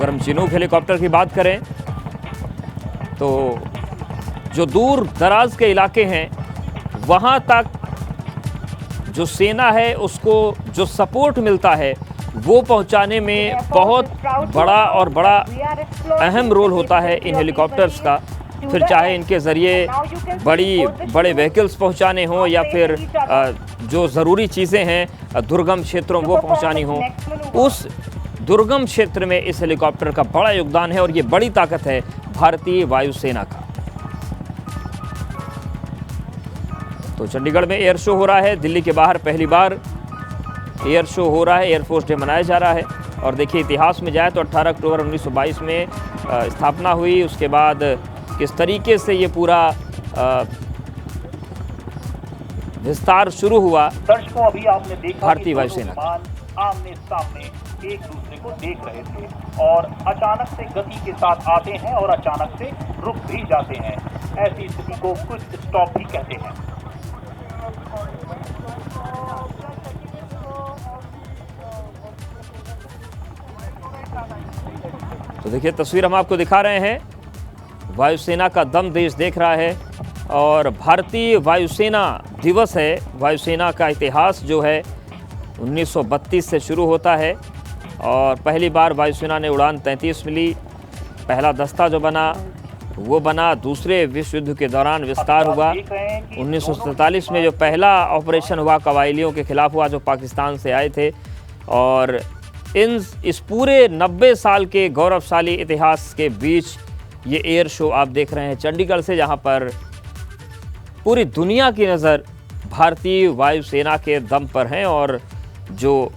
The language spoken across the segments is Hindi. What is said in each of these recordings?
अगर हम चिनूक हेलीकॉप्टर की बात करें तो जो दूर दराज के इलाके हैं वहाँ तक जो सेना है उसको जो सपोर्ट मिलता है वो पहुंचाने में बहुत बड़ा अहम रोल होता है इन हेलीकॉप्टर्स का। फिर चाहे इनके ज़रिए बड़े व्हीकल्स पहुंचाने हों या फिर जो ज़रूरी चीज़ें हैं दुर्गम क्षेत्रों वो पहुंचानी हों, उस दुर्गम क्षेत्र में इस हेलीकॉप्टर का बड़ा योगदान है और ये बड़ी ताकत है भारतीय वायुसेना का। तो चंडीगढ़ में एयर शो हो रहा है, दिल्ली के बाहर पहली बार एयर शो हो रहा है, एयरफोर्स डे मनाया जा रहा है। और देखिए इतिहास में जाए तो 18 अक्टूबर 1922 में स्थापना हुई, उसके बाद किस तरीके से ये पूरा विस्तार शुरू हुआ। दर्शकों अभी आपने देखा भारतीय वायुसेना आमने सामने एक दूसरे को देख रहे थे और अचानक से गति के साथ आते हैं और अचानक से रुक भी जाते हैं। ऐसी स्थिति को क्विक स्टॉप भी कहते हैं। तो देखिए तस्वीर हम आपको दिखा रहे हैं, वायुसेना का दम देश देख रहा है और भारतीय वायुसेना दिवस है। वायुसेना का इतिहास जो है 1932 से शुरू होता है और पहली बार वायुसेना ने उड़ान 33 मिली। पहला दस्ता जो बना वो बना, दूसरे विश्व युद्ध के दौरान विस्तार हुआ। 1947 में जो पहला ऑपरेशन हुआ कबायलियों के खिलाफ हुआ जो पाकिस्तान से आए थे। और इस पूरे 90 साल के गौरवशाली इतिहास के बीच ये एयर शो आप देख रहे हैं चंडीगढ़ से, जहां पर पूरी दुनिया की नज़र भारतीय वायुसेना के दम पर हैं। और जो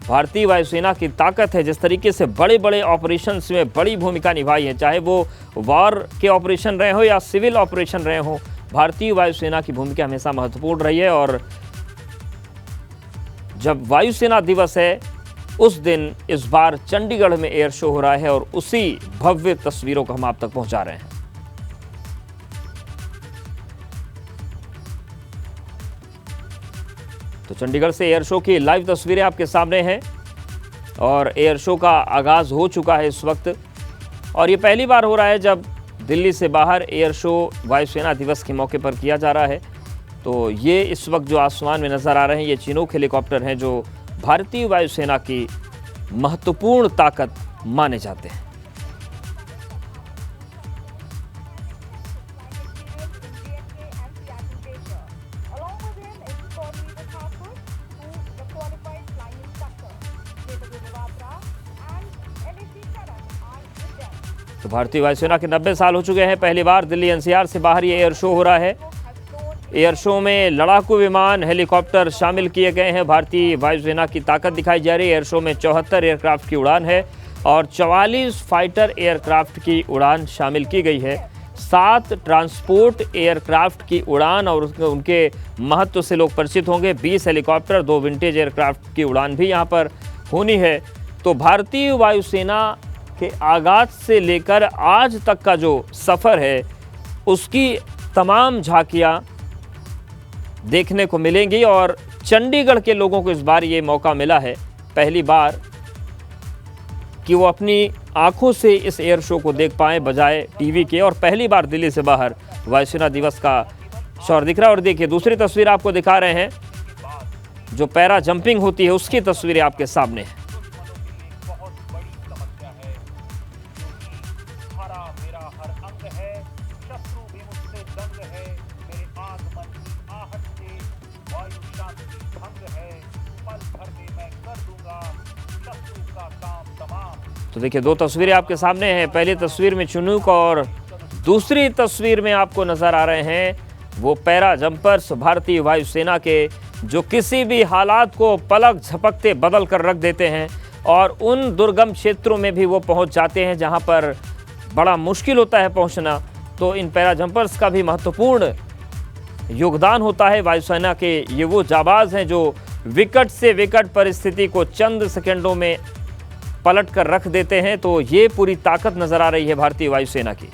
भारतीय वायुसेना की ताकत है, जिस तरीके से बड़े बड़े ऑपरेशंस में बड़ी भूमिका निभाई है, चाहे वो वार के ऑपरेशन रहे हो या सिविल ऑपरेशन रहे हो, भारतीय वायुसेना की भूमिका हमेशा महत्वपूर्ण रही है। और जब वायुसेना दिवस है उस दिन इस बार चंडीगढ़ में एयर शो हो रहा है और उसी भव्य तस्वीरों को हम आप तक पहुंचा रहे हैं। तो चंडीगढ़ से एयर शो की लाइव तस्वीरें आपके सामने हैं और एयर शो का आगाज हो चुका है इस वक्त। और ये पहली बार हो रहा है जब दिल्ली से बाहर एयर शो वायुसेना दिवस के मौके पर किया जा रहा है। तो ये इस वक्त जो आसमान में नज़र आ रहे हैं ये चिनूक हेलीकॉप्टर हैं जो भारतीय वायुसेना की महत्वपूर्ण ताकत माने जाते हैं। तो भारतीय वायुसेना के 90 साल हो चुके हैं, पहली बार दिल्ली एनसीआर से बाहर ये एयर शो हो रहा है। एयर शो में लड़ाकू विमान, हेलीकॉप्टर शामिल किए गए हैं। भारतीय वायुसेना की ताकत दिखाई जा रही है। एयर शो में 74 एयरक्राफ्ट की उड़ान है और 44 फाइटर एयरक्राफ्ट की उड़ान शामिल की गई है। 7 ट्रांसपोर्ट एयरक्राफ्ट की उड़ान और उनके महत्व से लोग परिचित होंगे। 20 हेलीकॉप्टर, 2 विंटेज एयरक्राफ्ट की उड़ान भी यहाँ पर होनी है। तो भारतीय वायुसेना के आगाज से लेकर आज तक का जो सफ़र है उसकी तमाम झांकियाँ देखने को मिलेंगी। और चंडीगढ़ के लोगों को इस बार ये मौका मिला है पहली बार कि वो अपनी आंखों से इस एयर शो को देख पाएं बजाय टीवी के। और पहली बार दिल्ली से बाहर वायुसेना दिवस का शौर दिख रहा है। और देखिए दूसरी तस्वीर आपको दिखा रहे हैं, जो पैरा जंपिंग होती है उसकी तस्वीरें आपके सामने हैं। तो देखिए दो तस्वीरें आपके सामने हैं, पहली तस्वीर में चिनूक और दूसरी तस्वीर में आपको नजर आ रहे हैं वो पैरा जंपर्स भारतीय वायुसेना के, जो किसी भी हालात को पलक झपकते बदल कर रख देते हैं और उन दुर्गम क्षेत्रों में भी वो पहुंच जाते हैं जहां पर बड़ा मुश्किल होता है पहुंचना। तो इन पैरा जंपर्स का भी महत्वपूर्ण योगदान होता है। वायुसेना के ये वो जाबाज हैं जो विकट से विकट परिस्थिति को चंद सेकंडों में पलट कर रख देते हैं। तो ये पूरी ताकत नजर आ रही है भारतीय वायुसेना की।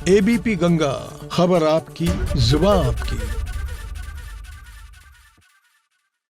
एबीपी गंगा, खबर आपकी, जुबान आपकी।